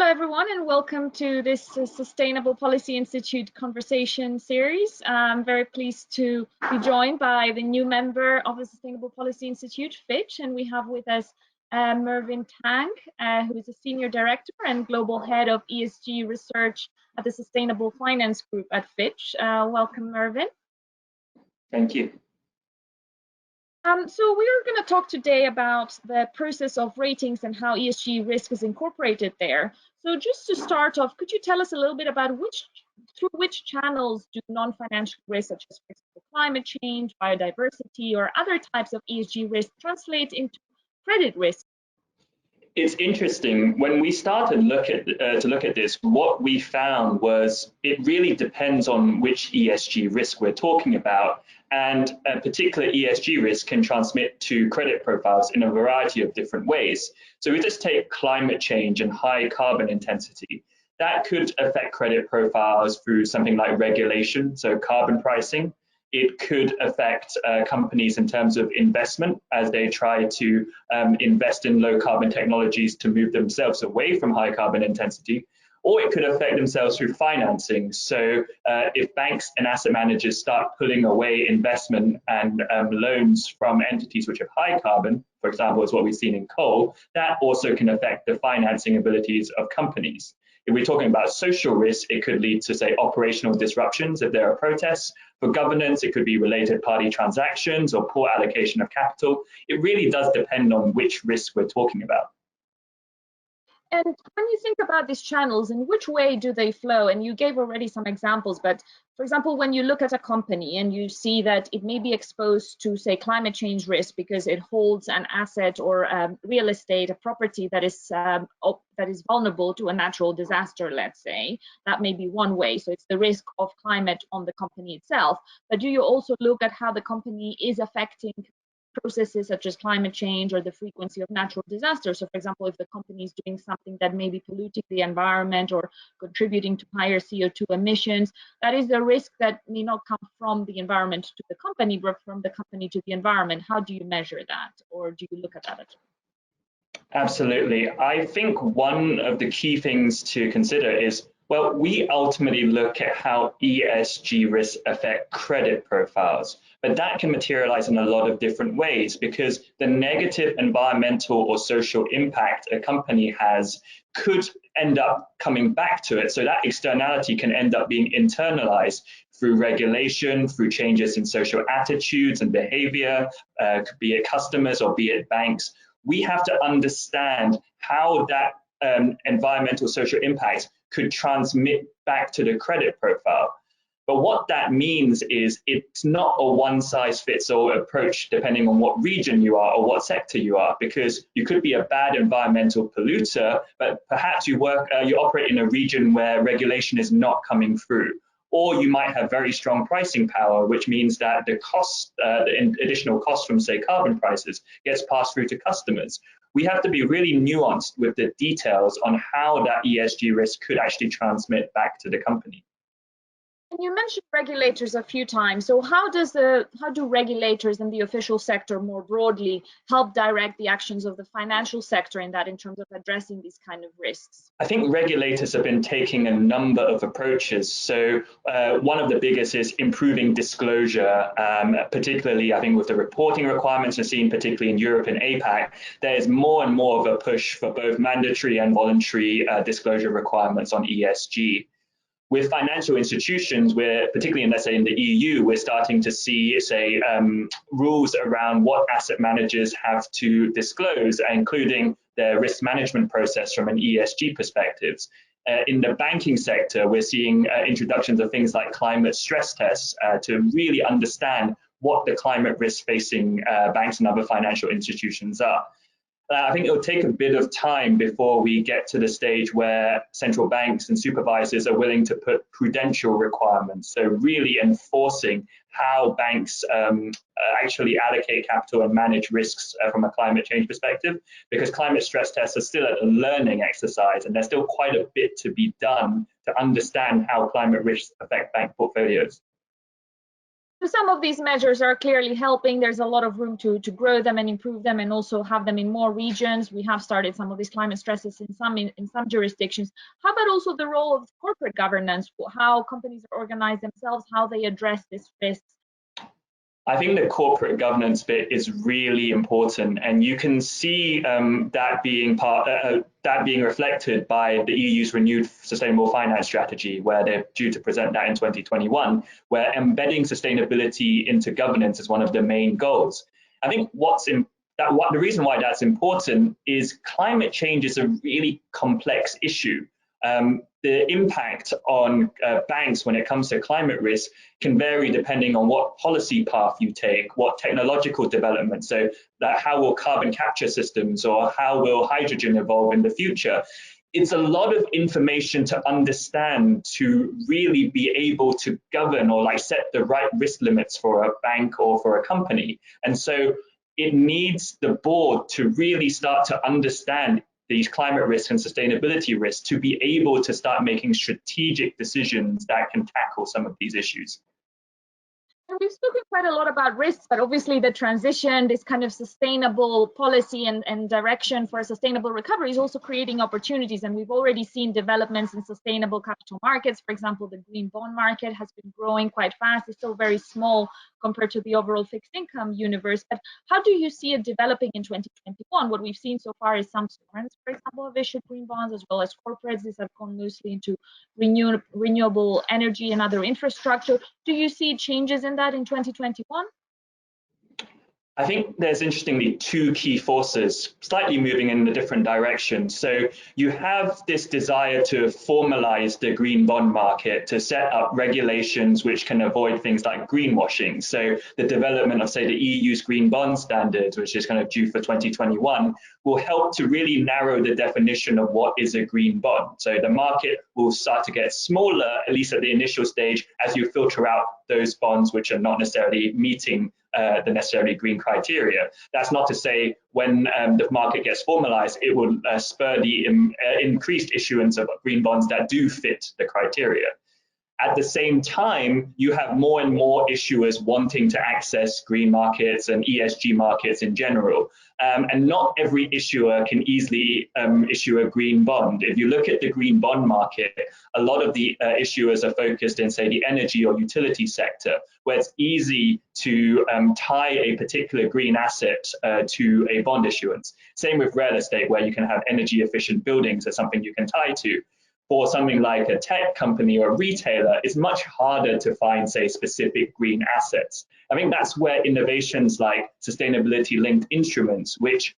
Hello, everyone, and welcome to this Sustainable Policy Institute conversation series. I'm very pleased to be joined by the new member of the Sustainable Policy Institute, Fitch, and we have with us Mervyn Tang, who is a Senior Director and Global Head of ESG Research at the Sustainable Finance Group at Fitch. Welcome, Mervyn. Thank you. So we're going to talk today about the process of ratings and how ESG risk is incorporated there. So just to start off, could you tell us a little bit about through which channels do non-financial risks, such as, for example, climate change, biodiversity, or other types of ESG risk translate into credit risk? It's interesting. When we started to look at this, what we found was it really depends on which ESG risk we're talking about. And a particular ESG risk can transmit to credit profiles in a variety of different ways. So we just take climate change and high carbon intensity. That could affect credit profiles through something like regulation, so carbon pricing. It could affect companies in terms of investment as they try to invest in low carbon technologies to move themselves away from high carbon intensity. Or it could affect themselves through financing. So if banks and asset managers start pulling away investment and loans from entities which have high carbon, for example, is what we've seen in coal, that also can affect the financing abilities of companies. If we're talking about social risk, it could lead to, say, operational disruptions if there are protests. For governance, it could be related party transactions or poor allocation of capital. It really does depend on which risk we're talking about. And when you think about these channels, in which way do they flow? And you gave already some examples, but for example, when you look at a company and you see that it may be exposed to, say, climate change risk because it holds an asset or real estate, a property that is vulnerable to a natural disaster, let's say, that may be one way. So it's the risk of climate on the company itself. But do you also look at how the company is affecting processes such as climate change or the frequency of natural disasters? So for example, if the company is doing something that may be polluting the environment or contributing to higher CO2 emissions, that is the risk that may not come from the environment to the company, but from the company to the environment. How do you measure that, or do you look at that at all? Absolutely. I think one of the key things to consider is, well, we ultimately look at how ESG risks affect credit profiles, but that can materialize in a lot of different ways because the negative environmental or social impact a company has could end up coming back to it. So that externality can end up being internalized through regulation, through changes in social attitudes and behavior, be it customers or be it banks. We have to understand how that environmental social impact could transmit back to the credit profile. But what that means is it's not a one-size-fits-all approach depending on what region you are or what sector you are, because you could be a bad environmental polluter, but perhaps you operate in a region where regulation is not coming through. Or you might have very strong pricing power, which means that the cost, the additional cost from, say, carbon prices gets passed through to customers. We have to be really nuanced with the details on how that ESG risk could actually transmit back to the company. And you mentioned regulators a few times. So how do regulators and the official sector more broadly help direct the actions of the financial sector in terms of addressing these kind of risks? I think regulators have been taking a number of approaches. So one of the biggest is improving disclosure, particularly I think with the reporting requirements we're seeing, particularly in Europe and APAC, there's more and more of a push for both mandatory and voluntary disclosure requirements on ESG. With financial institutions, particularly let's say in the EU, we're starting to see, say, rules around what asset managers have to disclose, including their risk management process from an ESG perspective. In the banking sector, we're seeing introductions of things like climate stress tests to really understand what the climate risk facing banks and other financial institutions are. I think it'll take a bit of time before we get to the stage where central banks and supervisors are willing to put prudential requirements. So really enforcing how banks actually allocate capital and manage risks from a climate change perspective, because climate stress tests are still a learning exercise and there's still quite a bit to be done to understand how climate risks affect bank portfolios. So some of these measures are clearly helping. There's a lot of room to grow them and improve them, and also have them in more regions. We have started some of these climate stresses in some jurisdictions. How about also the role of corporate governance, how companies are organized themselves, how they address this risk? I think the corporate governance bit is really important, and you can see that being reflected by the EU's renewed sustainable finance strategy, where they're due to present that in 2021, where embedding sustainability into governance is one of the main goals. I think the reason why that's important is climate change is a really complex issue. The impact on banks when it comes to climate risk can vary depending on what policy path you take, what technological development. So that how will carbon capture systems or how will hydrogen evolve in the future? It's a lot of information to understand to really be able to govern or like set the right risk limits for a bank or for a company. And so it needs the board to really start to understand these climate risks and sustainability risks to be able to start making strategic decisions that can tackle some of these issues. And we've spoken quite a lot about risks, but obviously the transition, this kind of sustainable policy and direction for a sustainable recovery is also creating opportunities. And we've already seen developments in sustainable capital markets. For example, the green bond market has been growing quite fast. It's still very small compared to the overall fixed income universe. But how do you see it developing in 2021? What we've seen so far is some sovereigns, for example, have issued green bonds, as well as corporates. These have gone mostly into renewable energy and other infrastructure. Do you see changes in that in 2021? I think there's interestingly two key forces slightly moving in a different direction. So you have this desire to formalize the green bond market, to set up regulations which can avoid things like greenwashing. So the development of, say, the EU's green bond standards, which is kind of due for 2021, will help to really narrow the definition of what is a green bond. So the market will start to get smaller, at least at the initial stage, as you filter out those bonds which are not necessarily meeting the necessarily green criteria. That's not to say when the market gets formalized, it will spur the increased issuance of green bonds that do fit the criteria. At the same time, you have more and more issuers wanting to access green markets and ESG markets in general. And not every issuer can easily issue a green bond. If you look at the green bond market, a lot of the issuers are focused in, say, the energy or utility sector, where it's easy to tie a particular green asset to a bond issuance. Same with real estate, where you can have energy efficient buildings as something you can tie to. For something like a tech company or a retailer, it's much harder to find, say, specific green assets. I think that's where innovations like sustainability linked instruments, which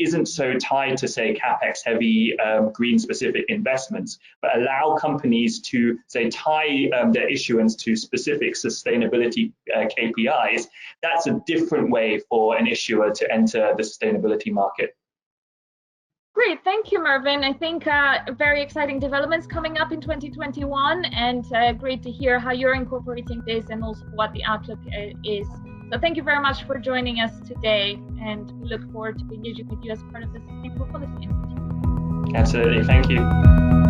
isn't so tied to, say, capex heavy green specific investments, but allow companies to, say, tie their issuance to specific sustainability KPIs. That's a different way for an issuer to enter the sustainability market. Great, thank you, Mervyn. I think very exciting developments coming up in 2021, and great to hear how you're incorporating this and also what the outlook is. So thank you very much for joining us today, and we look forward to engaging with you as part of the Sustainable Policy Institute. Absolutely, thank you.